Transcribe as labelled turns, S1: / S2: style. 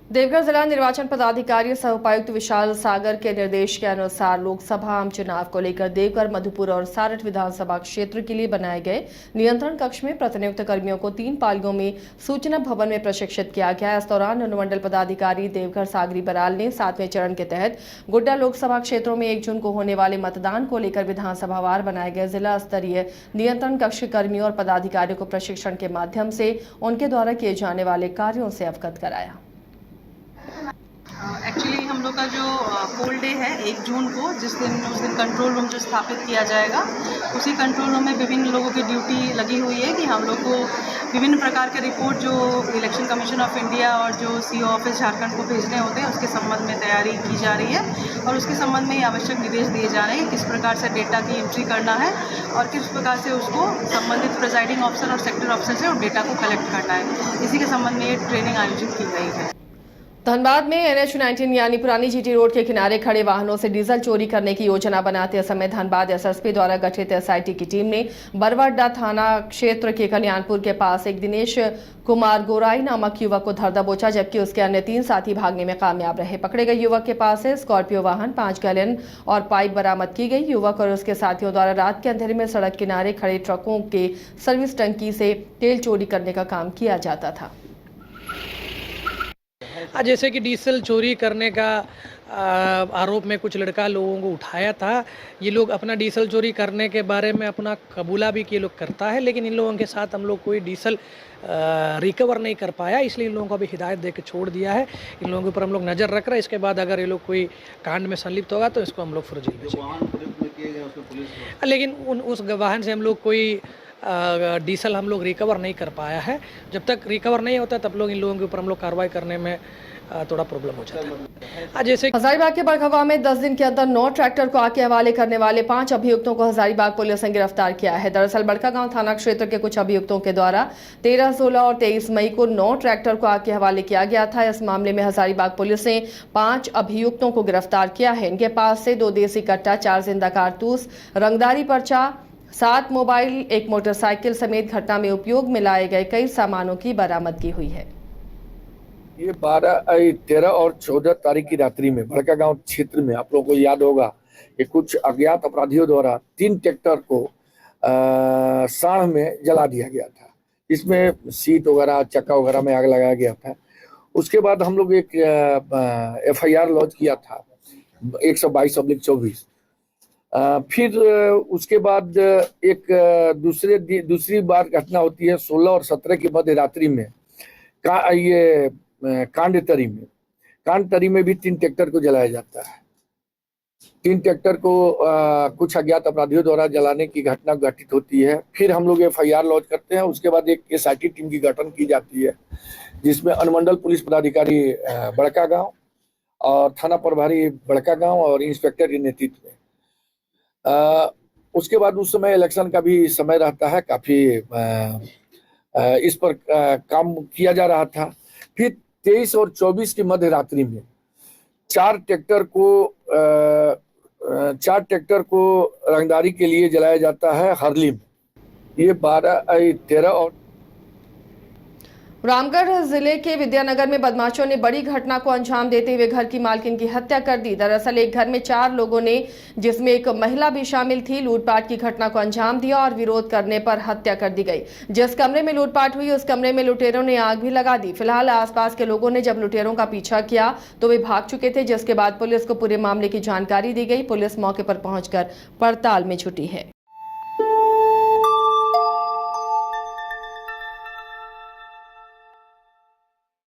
S1: देवघर जिला निर्वाचन पदाधिकारी सह उपायुक्त विशाल सागर के निर्देश के अनुसार लोकसभा आम चुनाव को लेकर देवघर, मधुपुर और सारठ विधानसभा क्षेत्र के लिए बनाए गए नियंत्रण कक्ष में प्रतिनियुक्त कर्मियों को 3 पालियों में सूचना भवन में प्रशिक्षित किया गया। इस दौरान अनुमंडल पदाधिकारी देवघर सागरी बराल ने 7वें चरण के तहत गोड्डा लोकसभा क्षेत्रों में 1 जून को होने वाले मतदान को लेकर विधानसभावार बनाए गए जिला स्तरीय नियंत्रण कक्ष के कर्मियों और पदाधिकारियों को प्रशिक्षण के माध्यम से उनके द्वारा किए जाने वाले कार्यों से अवगत कराया।
S2: एक्चुअली हम लोग का जो पोल डे है 1 जून को, उस दिन कंट्रोल रूम जो स्थापित किया जाएगा, उसी कंट्रोल रूम में विभिन्न लोगों की ड्यूटी लगी हुई है कि हम लोग को विभिन्न प्रकार के रिपोर्ट जो इलेक्शन कमीशन ऑफ इंडिया और जो सीओ ऑफिस झारखंड को भेजने होते हैं उसके संबंध में तैयारी की जा रही है और उसके संबंध में आवश्यक निर्देश दिए जा रहे हैं किस प्रकार से डेटा की एंट्री करना है और किस प्रकार से उसको संबंधित प्रिजाइडिंग ऑफिसर और सेक्टर ऑफिसर से डेटा को कलेक्ट करना है। इसी के संबंध में ये ट्रेनिंग आयोजित की गई है।
S1: धनबाद में NH-19 यानी पुरानी GT रोड के किनारे खड़े वाहनों से डीजल चोरी करने की योजना बनाते समय धनबाद SSP द्वारा गठित SIT की टीम ने बरवाडा थाना क्षेत्र के कल्याणपुर के पास एक दिनेश कुमार गोराई नामक युवक को धर दबोचा, जबकि उसके अन्य 3 साथी भागने में कामयाब रहे। पकड़े गए युवक के पास से स्कॉर्पियो वाहन, 5 गैलन और पाइप बरामद की गई। युवक और उसके साथियों द्वारा रात के अंधेरे में सड़क किनारे खड़े ट्रकों के सर्विस टंकी से तेल चोरी करने का काम किया जाता था।
S3: जैसे कि डीजल चोरी करने का आरोप में कुछ लड़का लोगों को उठाया था। ये लोग अपना डीजल चोरी करने के बारे में अपना कबूला भी कि ये लोग करता है, लेकिन इन लोगों के साथ हम लोग कोई डीजल रिकवर नहीं कर पाया, इसलिए इन लोगों को अभी हिदायत दे के छोड़ दिया है। इन लोगों के ऊपर हम लोग नज़र रख रहे हैं। इसके बाद अगर ये लोग कोई कांड में संलिप्त होगा तो इसको हम लोग फुर्जी भेजेंगे। लेकिन उस वाहन से हम लोग कोई डीजल हम लोग रिकवर नहीं कर पाया है। जब तक रिकवर नहीं होता तब लोग इन लोगों के ऊपर हम लोग कार्रवाई करने में थोड़ा प्रॉब्लम हो जाता है। जैसे
S1: हजारीबाग के बड़खवा में 10 दिन के अंदर 9 ट्रैक्टर को आग के हवाले करने वाले 5 अभियुक्तों को हजारीबाग पुलिस ने गिरफ्तार किया है। दरअसल बड़कागांव थाना क्षेत्र के कुछ अभियुक्तों के द्वारा 13, 16 और 23 मई को 9 ट्रैक्टर को आग के हवाले किया गया था। इस मामले में हजारीबाग पुलिस ने 5 अभियुक्तों को गिरफ्तार किया है। इनके पास से 2 देसी कट्टा, 4 जिंदा कारतूस, रंगदारी पर्चा, 7 मोबाइल, 1 मोटरसाइकिल समेत घटना में उपयोग में लाए गए कई सामानों की बरामदगी हुई है।
S4: ये 13 और 14 तारीख की रात्रि में बड़कागांव क्षेत्र में आप लोगों को याद होगा कि कुछ अज्ञात अपराधियों द्वारा 3 ट्रैक्टर को साढ़ में जला दिया गया था। इसमें सीट वगैरह, चक्का वगैरह में आग लगाया गया था। उसके बाद हम लोग एक FIR लॉन्च किया था 122/24। फिर उसके बाद एक दूसरी बार घटना होती है 16 और 17 की मध्य रात्रि में ये कांडतरी में भी 3 ट्रैक्टर को जलाया जाता है। 3 ट्रैक्टर को कुछ अज्ञात अपराधियों द्वारा जलाने की घटना घटित होती है। फिर हम लोग FIR लॉन्च करते हैं। उसके बाद एक SIT टीम की गठन की जाती है, जिसमें अनुमंडल पुलिस पदाधिकारी बड़कागांव और थाना प्रभारी बड़कागांव और इंस्पेक्टर के नेतृत्व में। उसके बाद उस समय इलेक्शन का भी समय रहता है, काफी इस पर काम किया जा रहा था। फिर 23 और 24 की मध्य रात्रि में 4 ट्रैक्टर को रंगदारी के लिए जलाया जाता है हरली में। ये 13 और
S1: रामगढ़ जिले के विद्यानगर में बदमाशों ने बड़ी घटना को अंजाम देते हुए घर की मालकिन की हत्या कर दी। दरअसल एक घर में 4 लोगों ने, जिसमें एक महिला भी शामिल थी, लूटपाट की घटना को अंजाम दिया और विरोध करने पर हत्या कर दी गई। जिस कमरे में लूटपाट हुई उस कमरे में लुटेरों ने आग भी लगा दी। फिलहाल आसपास के लोगों ने जब लुटेरों का पीछा किया तो वे भाग चुके थे, जिसके बाद पुलिस को पूरे मामले की जानकारी दी गई। पुलिस मौके पर पहुंचकर पड़ताल में जुटी है।